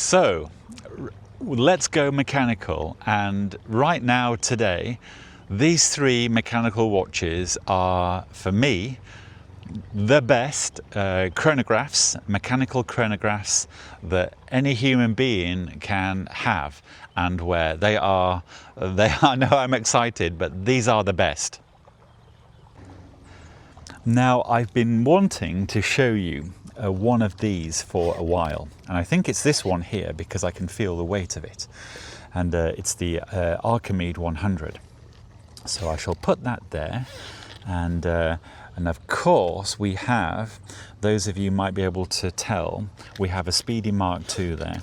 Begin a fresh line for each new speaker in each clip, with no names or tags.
So let's go mechanical, and right now today these three mechanical watches are, for me, the best chronographs, mechanical chronographs that any human being can have and wear. They are, I know I'm excited, but these are the best. Now, I've been wanting to show you one of these for a while, and I think it's this one here because I can feel the weight of it, and it's the Archimede 100. So I shall put that there, and of course we have, those of you might be able to tell, we have a Speedy Mark II there,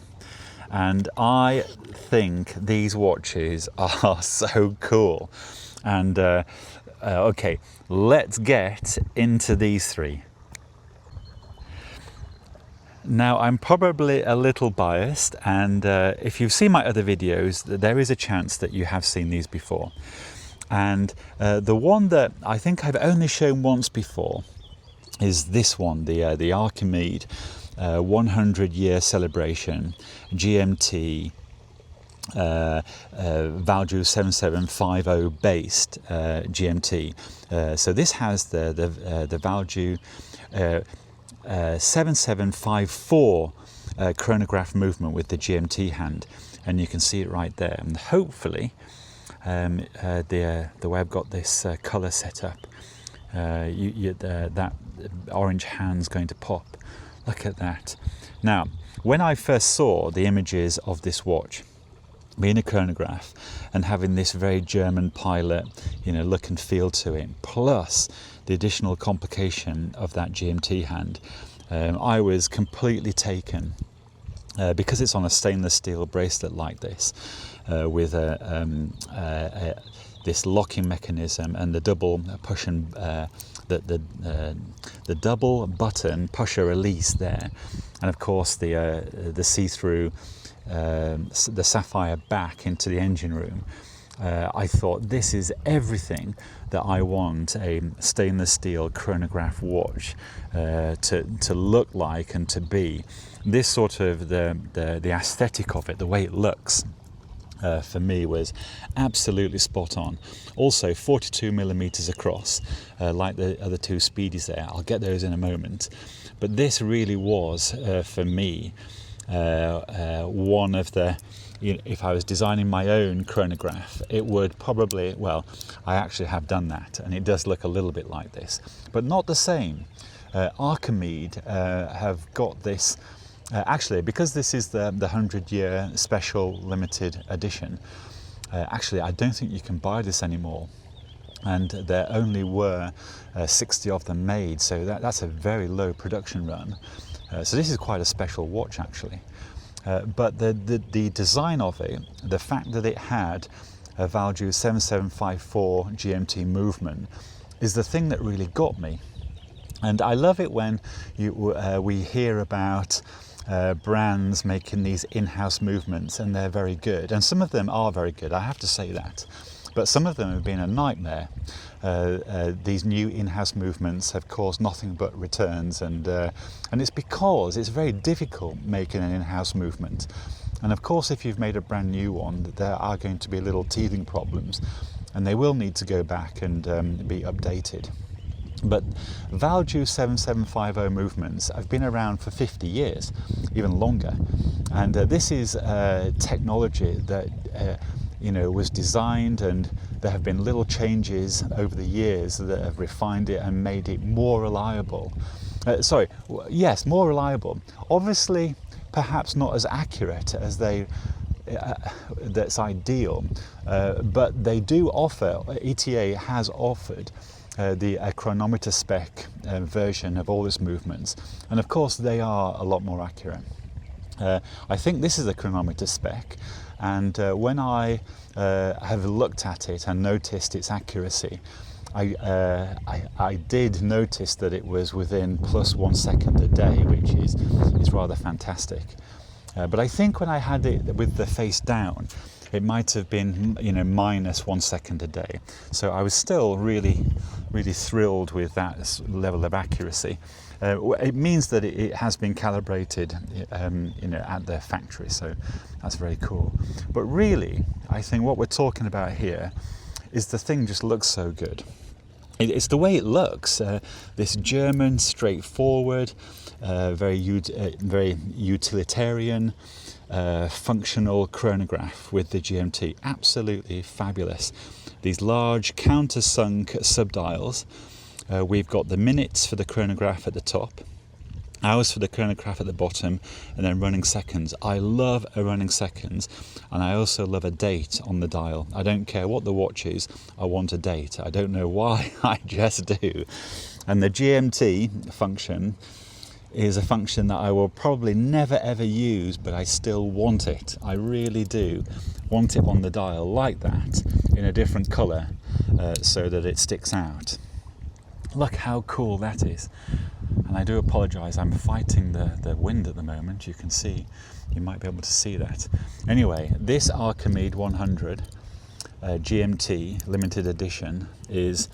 and I think these watches are so cool. And okay, let's get into these three. Now, I'm probably a little biased, and if you've seen my other videos, there is a chance that you have seen these before. And the one that I think I've only shown once before is this one, the Archimede 100-year celebration GMT Valjoux 7750 based GMT. So this has the Valjoux 7754 chronograph movement with the GMT hand, and you can see it right there. And hopefully, the way I've got this color set up, that orange hand's going to pop. Look at that. Now, when I first saw the images of this watch, being a chronograph and having this very German pilot, look and feel to it, plus the additional complication of that GMT hand, I was completely taken because it's on a stainless steel bracelet like this, with this locking mechanism and the double push and the double button pusher release there, and of course the see-through the sapphire back into the engine room. I thought, this is everything that I want a stainless steel chronograph watch to look like and to be. This sort of the aesthetic of it, the way it looks, for me was absolutely spot on. Also 42 millimeters across, like the other two Speedies there. I'll get those in a moment, but this really was for me one of the, if I was designing my own chronograph, it would probably, well, I actually have done that, and it does look a little bit like this, but not the same. Archimede have got this, actually, because this is the 100-year special limited edition, actually I don't think you can buy this anymore, and there only were 60 of them made, so that's a very low production run. So this is quite a special watch, actually. But the design of it, the fact that it had a Valjoux 7754 GMT movement, is the thing that really got me. And I love it when we hear about brands making these in-house movements, and they're very good. And some of them are very good, I have to say that. But some of them have been a nightmare. These new in-house movements have caused nothing but returns, and it's because it's very difficult making an in-house movement. And of course, if you've made a brand new one, there are going to be little teething problems, and they will need to go back and be updated. But Valjoux 7750 movements have been around for 50 years, even longer, and this is technology that was designed, and there have been little changes over the years that have refined it and made it more reliable. More reliable. Obviously, perhaps not as accurate as that's ideal, but they do offer, ETA has offered a chronometer spec version of all its movements, and of course they are a lot more accurate. I think this is a chronometer spec, and when I have looked at it and noticed its accuracy, I did notice that it was within plus 1 second a day, which is rather fantastic. But I think when I had it with the face down, it might have been, you know, minus 1 second a day. So I was still really thrilled with that level of accuracy. It means that it has been calibrated, you know, at the factory, so that's very cool. But really, I think what we're talking about here is the thing just looks so good. It's the way it looks. This German, straightforward, very utilitarian, functional chronograph with the GMT. Absolutely fabulous. These large countersunk subdials. We've got the minutes for the chronograph at the top, hours for the chronograph at the bottom, and then running seconds. I love a running seconds, and I also love a date on the dial. I don't care what the watch is, I want a date. I don't know why, I just do. And the GMT function is a function that I will probably never ever use, but I still want it. I really do want it on the dial like that, in a different colour, so that it sticks out. Look how cool that is. And I do apologise, I'm fighting the wind at the moment. You can see, you might be able to see that. Anyway, this Archimede 100 GMT limited edition is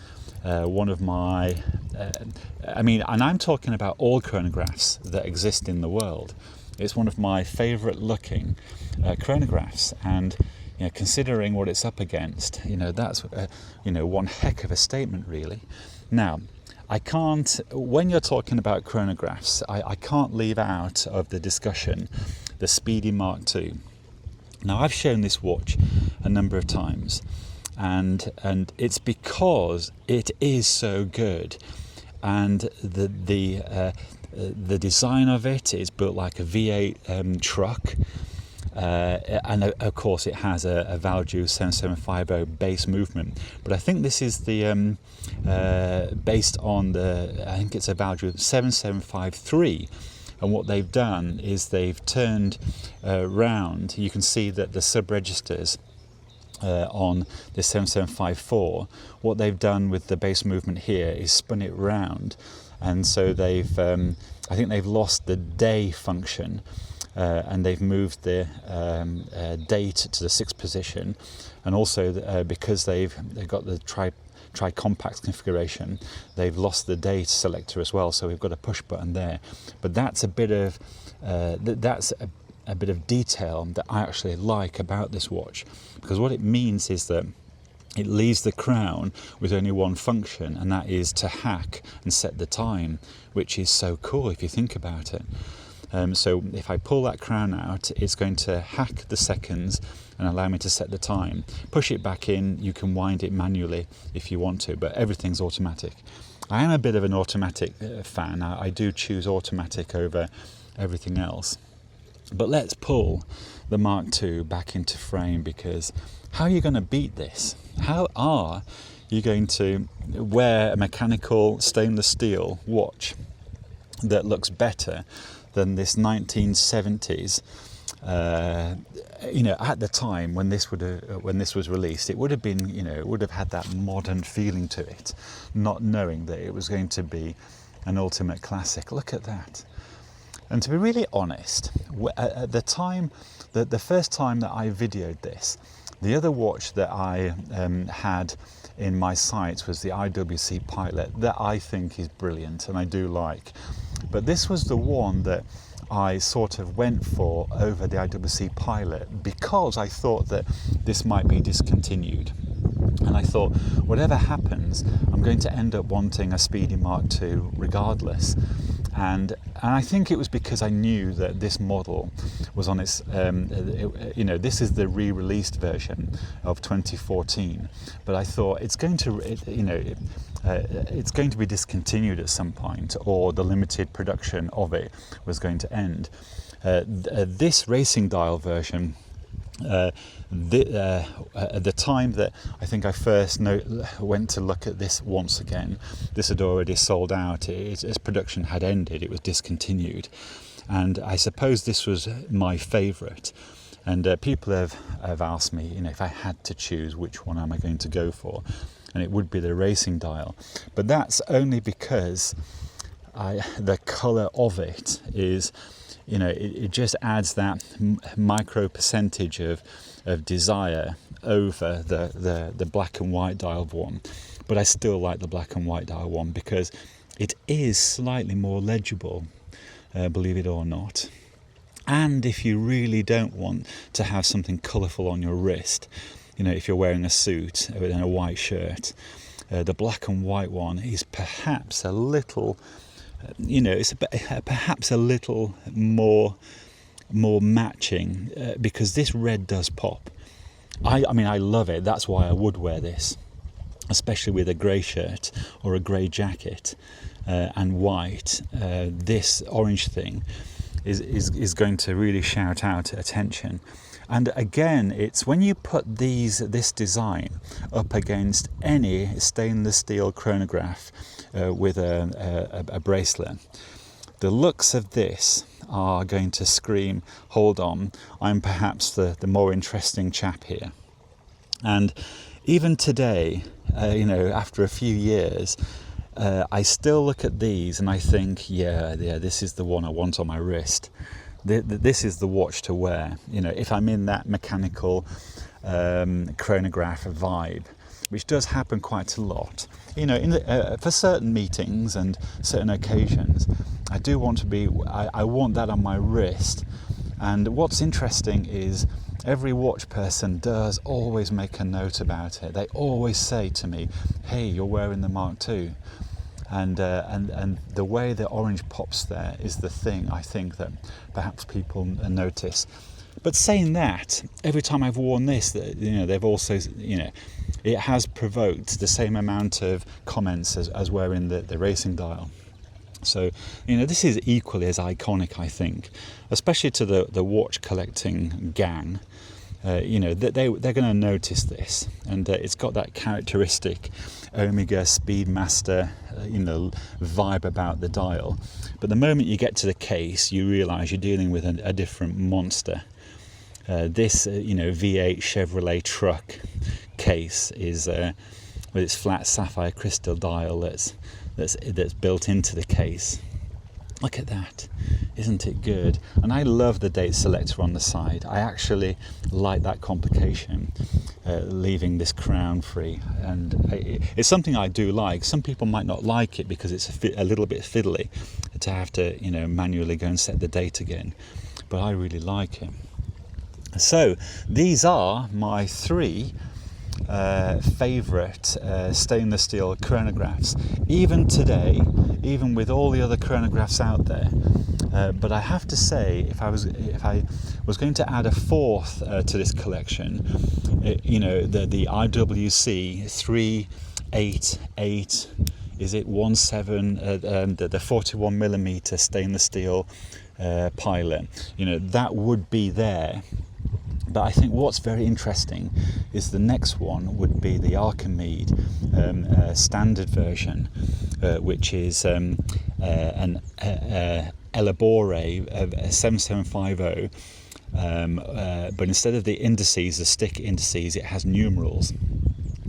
one of my, I mean, and I'm talking about all chronographs that exist in the world. It's one of my favourite looking chronographs, and you know, considering what it's up against, you know, that's you know, one heck of a statement, really. Now, I can't, when you're talking about chronographs, I can't leave out of the discussion the Speedy Mark II. Now, I've shown this watch a number of times, and it's because it is so good, and the design of it is built like a V8 truck. And of course it has a Valjoux 7750 base movement, but I think this is the based on I think it's a Valjoux 7753, and what they've done is they've turned round. You can see that the sub-registers on the 7754, what they've done with the base movement here is spun it round, and so they've I think they've lost the day function. And they've moved the date to the 6th position, and also because they've got the tri-compact configuration, they've lost the date selector as well. So we've got a push button there, but that's a bit of a bit of detail that I actually like about this watch, because what it means is that it leaves the crown with only one function, and that is to hack and set the time, which is so cool if you think about it. So if I pull that crown out, it's going to hack the seconds and allow me to set the time. Push it back in, you can wind it manually if you want to, but everything's automatic. I am a bit of an automatic fan. I do choose automatic over everything else. But let's pull the Mark II back into frame, because how are you going to beat this? How are you going to wear a mechanical stainless steel watch that looks better than this 1970s? You know, at the time when this was released, it would have been, you know, it would have had that modern feeling to it, not knowing that it was going to be an ultimate classic. Look at that. And to be really honest, at the time, the first time that I videoed this, the other watch that I had in my sights was the IWC Pilot, that I think is brilliant and I do like. But this was the one that I sort of went for over the IWC Pilot, because I thought that this might be discontinued. And I thought, whatever happens, I'm going to end up wanting a Speedy Mark II regardless. And I think it was because I knew that this model was on its, you know, this is the re-released version of 2014. But I thought it's going to, you know, it's going to be discontinued at some point, or the limited production of it was going to end. This racing dial version, at the time that I think I first went to look at this once again, this had already sold out. Its production had ended, it was discontinued, and I suppose this was my favourite. And people have asked me, you know, if I had to choose, which one am I going to go for, and it would be the racing dial. But that's only because the colour of it is you know, it just adds that micro percentage of desire over the black and white dialed one. But I still like the black and white dial one because it is slightly more legible, believe it or not. And if you really don't want to have something colourful on your wrist, you know, if you're wearing a suit and a white shirt, the black and white one is perhaps a little, you know, it's perhaps a little more matching, because this red does pop. I mean, I love it. That's why I would wear this, especially with a grey shirt or a grey jacket and white. This orange thing is going to really shout out attention. And again, it's when you put this design up against any stainless steel chronograph with a bracelet, the looks of this are going to scream, hold on, I'm perhaps the more interesting chap here. And even today, you know, after a few years, I still look at these and I think, yeah, this is the one I want on my wrist. This is the watch to wear. You know, if I'm in that mechanical chronograph vibe, which does happen quite a lot. You know, for certain meetings and certain occasions, I do want to be. I want that on my wrist. And what's interesting is every watch person does always make a note about it. They always say to me, "Hey, you're wearing the Mark II." And the way the orange pops there is the thing I think that perhaps people notice. But saying that, every time I've worn this, you know, they've also, you know, it has provoked the same amount of comments as wearing the racing dial. So, you know, this is equally as iconic, I think, especially to the watch collecting gang. You know, they're going to notice this, and it's got that characteristic Omega Speedmaster, you know, vibe about the dial. But the moment you get to the case, you realise you're dealing with a different monster. This, you know, V8 Chevrolet truck case is with its flat sapphire crystal dial that's built into the case. Look at that, isn't it good? And I love the date selector on the side. I actually like that complication, leaving this crown free, and it's something I do like. Some people might not like it because it's a little bit fiddly to have to, you know, manually go and set the date again, but I really like it. So these are my three favourite stainless steel chronographs, even today, even with all the other chronographs out there. But I have to say, if I was going to add a fourth to this collection, you know, the IWC 388, is it 17, the 41mm stainless steel pilot, you know, that would be there. But I think what's very interesting is the next one would be the Archimede standard version, which is an Elabore of 7750, but instead of the indices, the stick indices, it has numerals.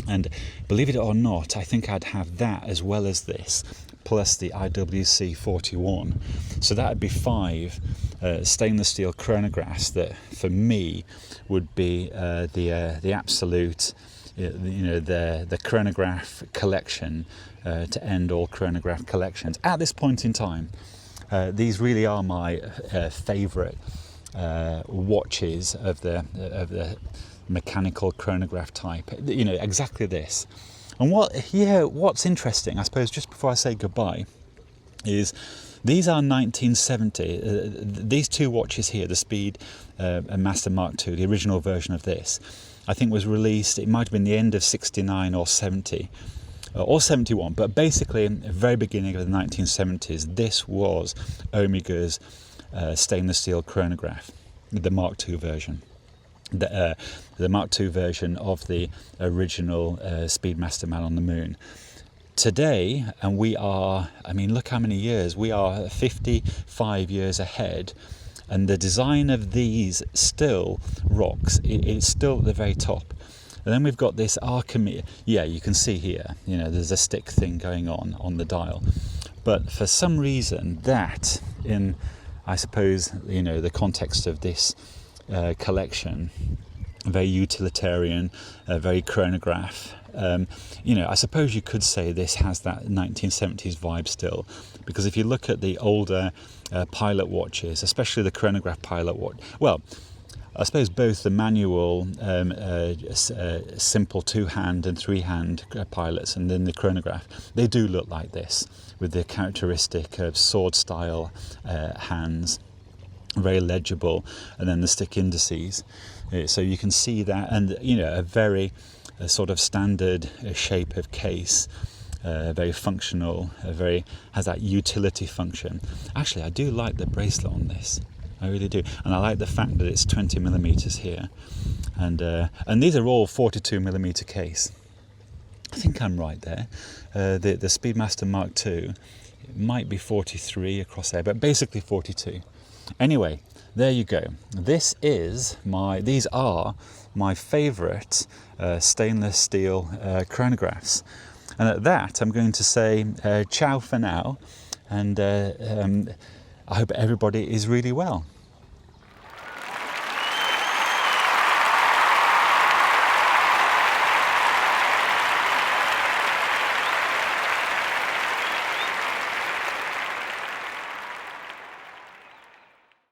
And believe it or not, I think I'd have that as well as this, plus the IWC 41. So that would be 5 stainless steel chronographs that, for me, would be the absolute, you know, the chronograph collection to end all chronograph collections at this point in time. These really are my favourite watches of the mechanical chronograph type. You know, exactly this. And what's interesting, I suppose, just before I say goodbye, is these are 1970. These two watches here, the Speedmaster Mark II, the original version of this, I think was released, it might have been the end of 69 or 70, or 71, but basically the very beginning of the 1970s, this was Omega's stainless steel chronograph, the Mark II version. The Mark II version of the original Speedmaster Man on the Moon. Today, and we are, I mean, look how many years, we are 55 years ahead, and the design of these still rocks. It's still at the very top. And then we've got this Archimede. Yeah, you can see here, you know, there's a stick thing going on the dial. But for some reason, that in, I suppose, you know, the context of this collection, very utilitarian, very chronograph. You know, I suppose you could say this has that 1970s vibe still, because if you look at the older pilot watches, especially the chronograph pilot watch, well, I suppose both the manual, simple 2-hand and 3-hand pilots, and then the chronograph, they do look like this, with the characteristic sword style hands, very legible, and then the stick indices. So you can see that, and you know, a very sort of standard shape of case, very functional, has that utility function. Actually, I do like the bracelet on this. I really do, and I like the fact that it's 20 millimeters here, and these are all 42 millimeter case. I think I'm right there. The Speedmaster Mark II might be 43 across there, but basically 42. Anyway, there you go. These are my favourite stainless steel chronographs, and at that I'm going to say ciao for now, and I hope everybody is really well.